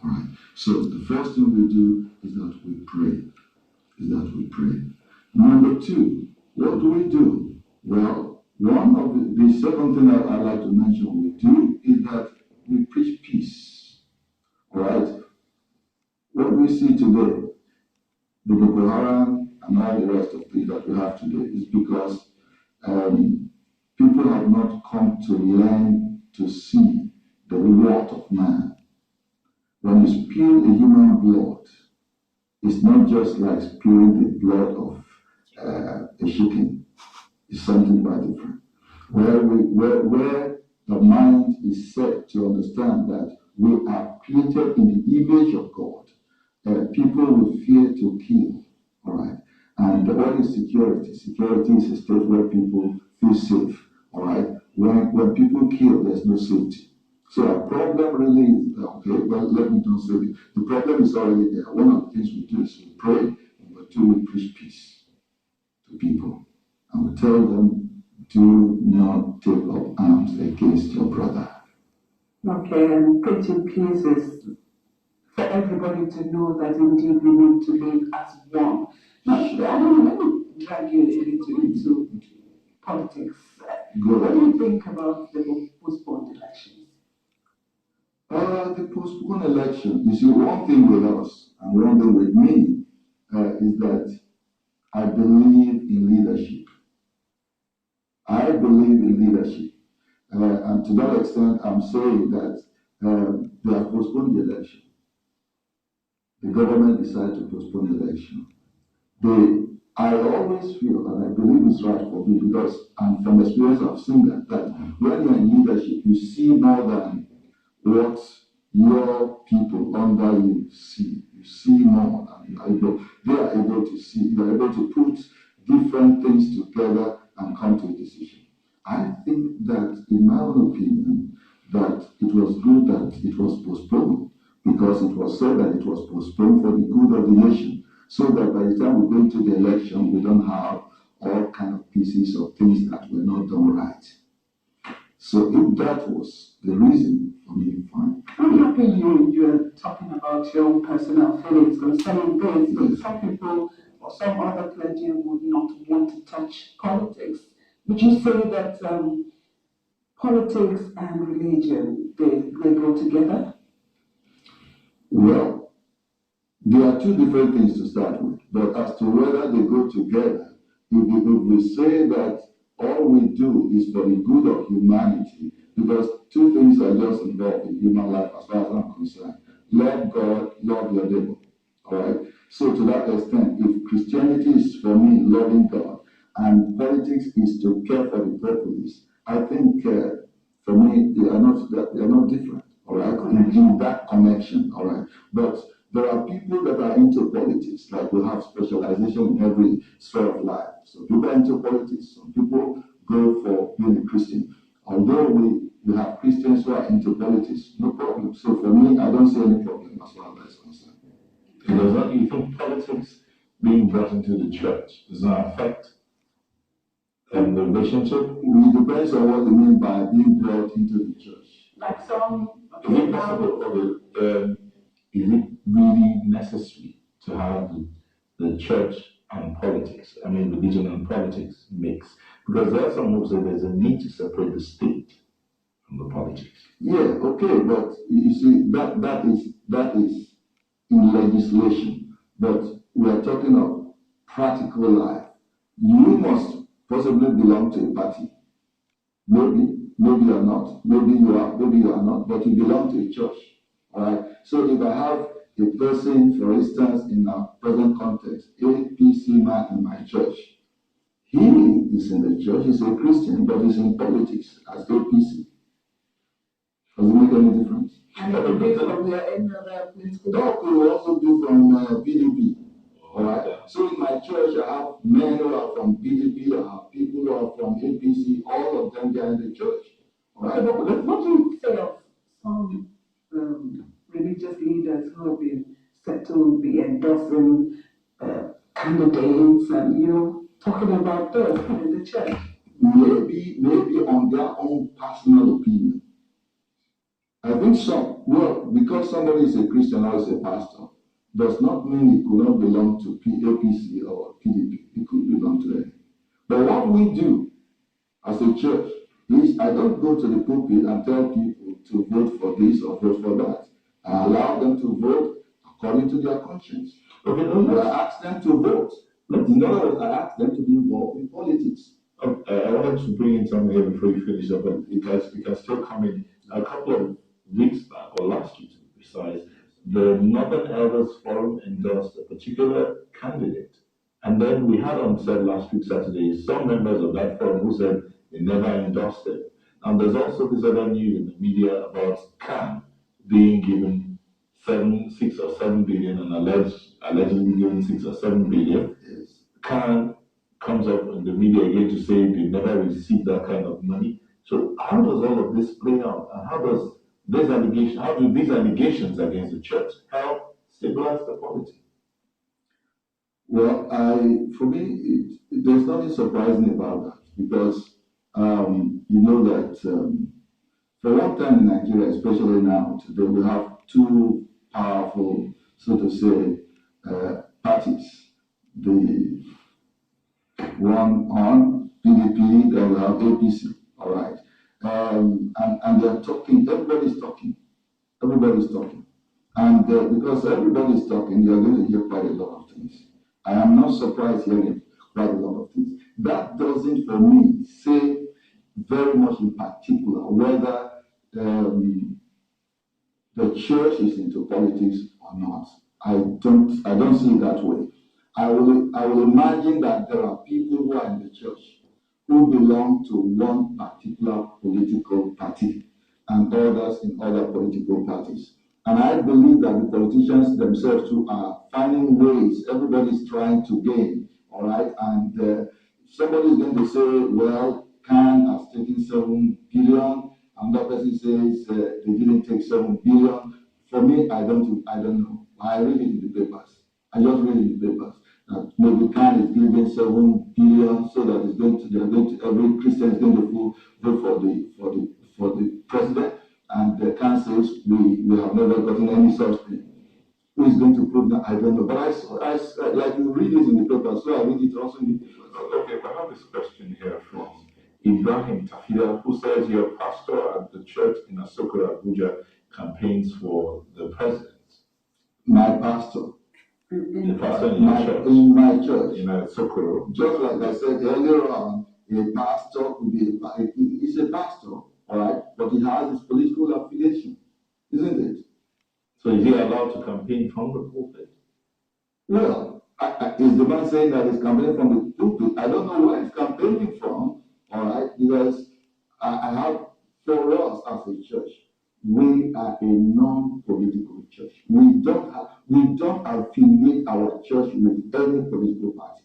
All right. So the first thing we do is that we pray. Number two, what do we do? Well, one of the second thing that I'd like to mention we do is that we preach peace. All right. What we see today, the Boko Haram and all the rest of it that we have today, is because people have not come to learn to see the worth of man. When you spill a human blood, it's not just like spilling the blood of a chicken. It's something quite different. Where the mind is set to understand that we are created in the image of God, people will fear to kill. All right. And what is security? Security is a state where people feel safe. All right. When people kill, there's no safety. So our problem really is, okay, well, let me don't say it. The problem is already there. One of the things we do is we pray, number two, we preach peace to people. And we tell them, do not take up arms against your brother. Okay, and preaching peace is for everybody to know that indeed we need to live as one. Now, let me drag you a little into politics. What do you think about the postponed elections? The postponed election, you see, one thing with us and one thing with me is that I believe in leadership. And to that extent, I'm saying that they have postponed the election. The government decided to postpone the election. I always feel, and I believe it's right for me, because, and from experience I've seen that when you're in leadership, you see more than what your people under you see. You see more than they are able to see. You are able to put different things together and come to a decision. I think that, in my own opinion, that it was good that it was postponed, because it was said that it was postponed for the good of the nation, so that by the time we go into the election, we don't have all kind of pieces of things that were not done right. So if that was the reason for me, fine. I'm happy you're talking about your own personal feelings concerning this, but some people or some other clergy would not want to touch politics. Would you say that politics and religion, they go together? Well, there are two different things to start with, but as to whether they go together, if we say that all we do is for the good of humanity, because two things are just involved in human life as far as I'm concerned. Love God, love your neighbor. All right? So to that extent, if Christianity is for me loving God, and politics is to care for the populace, I think for me they are not different. All right? In that connection. All right? But there are people that are into politics, like we have specialization in every sphere of life. So people are into politics. Some people go for being a Christian. Although we have Christians who are into politics, no problem. So for me, I don't see any problem as far as that is concerned. Does that, you think politics being brought into the church does not affect the relationship? It depends on what you mean by being brought into the church. Like some... Is it possible, is it really necessary to have the church and politics, I mean religion and politics mix? Because there are some who say there's a need to separate the state from the politics. Yeah, okay, but you see, that is in legislation, but we are talking of practical life. You must possibly belong to a party. Maybe you're not. Maybe you are not, but you belong to a church. All right. So if I have a person, for instance, in our present context, APC man in my church, he is in the church, he's a Christian, but he's in politics as APC. Does it make any difference? And it could be from any other political... That could also be from PDP. All right. So in my church, I have men who are from PDP, I have people who are from APC, all of them they are in the church. All right. Okay, but what do you say of some religious leaders who have been said to be endorsing candidates and talking about those in the church? Maybe on their own personal opinion. I think some, Well, because somebody is a Christian or is a pastor, does not mean he could not belong to APC or PDP. He could belong to any. But what we do as a church is I don't go to the pulpit and tell people to vote for this or vote for that. I allow them to vote according to their conscience. Okay, no, I ask them to vote. In other words, I ask them to be involved in politics. I wanted to bring in something here before you finish up, but it can still come in. A couple of weeks back, or last week to be precise, the Northern Elders Forum endorsed a particular candidate. And then we had on said last week, Saturday, some members of that forum who said they never endorsed it. And there's also this other news in the media about CAN being given 6 or 7 billion and allegedly given 6 or 7 billion. Yes. CAN comes up in the media again to say they never received that kind of money. So how does all of this play out? And how do these allegations against the church help stabilize the polity? Well, for me, there's nothing surprising about that because you know that for a long time in Nigeria, especially now today, we have two powerful, so to say, parties. The one on PDP, then we have APC. All right, and they're talking. Everybody's talking. Everybody's talking, and because everybody's talking, you're going to hear quite a lot of things. I am not surprised hearing quite a lot of things. That doesn't, for me, say very much in particular whether the church is into politics or not. I don't see it that way. I will imagine that there are people who are in the church who belong to one particular political party and others in other political parties. And I believe that the politicians themselves too are finding ways, everybody's trying to gain, all right? And somebody is going to say, well, CAN has taken 7 billion, another person says they didn't take 7 billion. For me, I don't know. I read it in the papers. I just read it in the papers. That maybe CAN is giving 7 billion so that every Christian is going to vote for the president. And the CAN says we have never gotten any such thing. Who is going to prove that? I don't know. But I like you read it in the paper, so I read it also in the paper. Okay, I have this question here from Ibrahim Tafida, who says your pastor at the church in Asokoro, Abuja, campaigns for the president. My pastor. The pastor in your church. In my church. In Asokoro. Just like I said earlier on, a pastor could be he's a pastor, all right, but he has his political affiliation, isn't it? So is he allowed to campaign from the pulpit? Well, is the man saying that he's campaigning from the pulpit? I don't know where he's campaigning from, all right, because I have, for us as a church, we are a non-political church. We don't affiliate our church with any political party.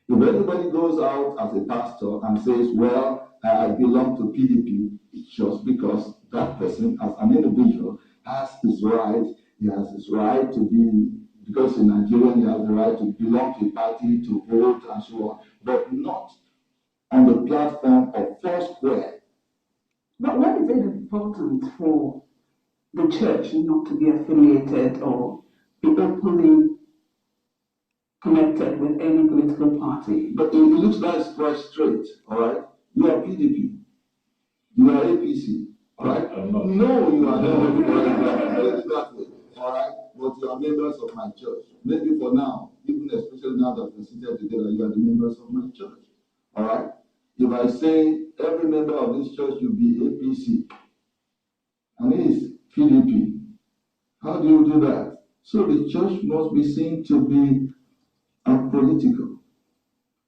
If anybody goes out as a pastor and says, well, I belong to PDP, it's just because that person, as an individual, has his right. He has his right to be, because in Nigeria, he has the right to belong to a party, to vote, and so on, but not on the platform of Foursquare. But why is it important for the church not to be affiliated or be openly connected with any political party? But it looks like quite straight, all right? You are PDP, you are APC, all right? No, you are not. All right? But you are members of my church. Maybe for now, even especially now that we're seated together, you are the members of my church, all right? If I say every member of this church will be APC, and he is PDP, how do you do that? So the church must be seen to be apolitical.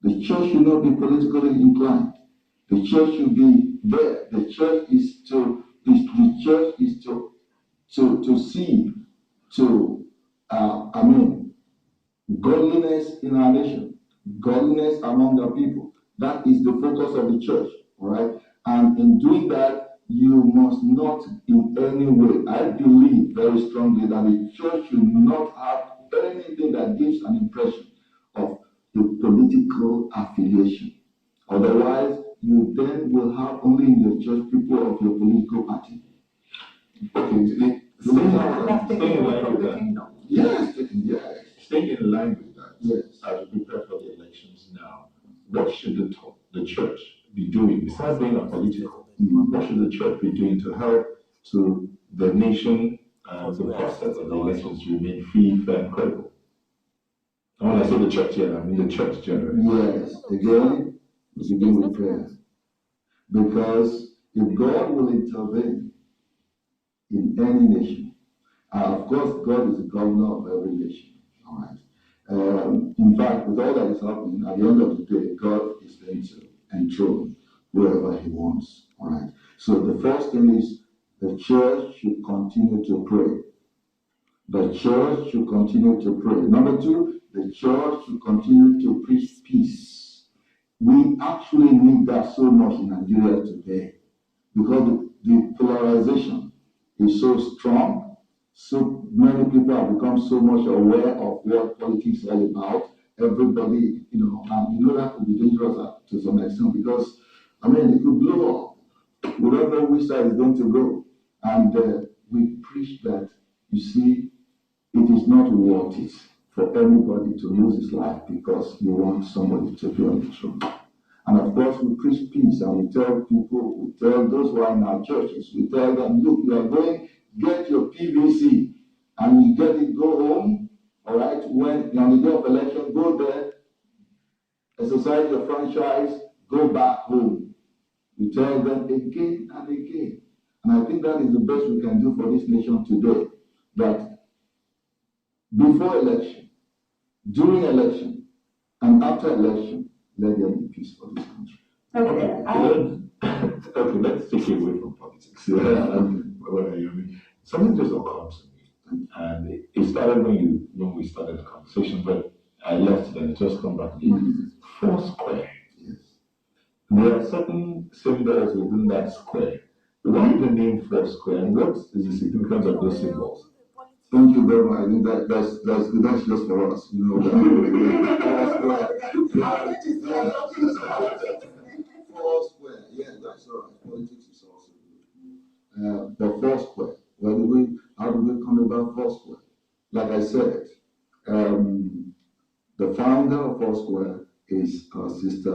The church should not be politically inclined. The church should be there. The church is to see to godliness in our nation, godliness among the people. That is the focus of the church, all right? And in doing that, you must not in any way, I believe very strongly that the church should not have anything that gives an impression of a political affiliation. Otherwise, you then will have only in your church people of your political party. Okay, Staying And that's taken in away line from with the that. kingdom. Yes, yes, Staying in line with that. yes. As we prepare for the elections now, what should the church be doing besides being apolitical? What should the church be doing to help to the nation and the process of the elections to remain free, fair, and credible? And when I say the church here, I mean the church generally. Yes, again, we begin with prayer. Because if God will intervene in any nation, of course, God is the governor of every nation. All right. In fact, with all that is happening, at the end of the day, God is going to enthrone wherever He wants. All right. So the first thing is the church should continue to pray. The church should continue to pray. Number two, the church should continue to preach peace. We actually need that so much in Nigeria today because the polarization is so strong. So many people have become so much aware of what politics is all about. Everybody, and that could be dangerous to some extent because, it could blow up. We don't know which side is going to go. And we preach that, you see, it is not worth it for anybody to lose his life because you want somebody to be on the throne. And of course, we preach peace and we tell people, we tell those who are in our churches, we tell them, look, you are going, get your PVC and you get it, go home, all right? When on the day of election, go there, exercise your franchise, go back home. We tell them again and again. And I think that is the best we can do for this nation today. That before election, during election, and after election, let there be peace for this country. Okay, let's take it away from politics. Something just occurred to me, and it started when we started the conversation, but I left it and it just come back again. Foursquare. Yes. There are certain symbols within that square. Why the name Foursquare, and what is the significance of those symbols? Thank you very much. I think that's just for us, Foursquare. Yeah, that's all right. Politics is also good. But Foursquare. How do we come about Foursquare? Like I said, the founder of Foursquare is our sister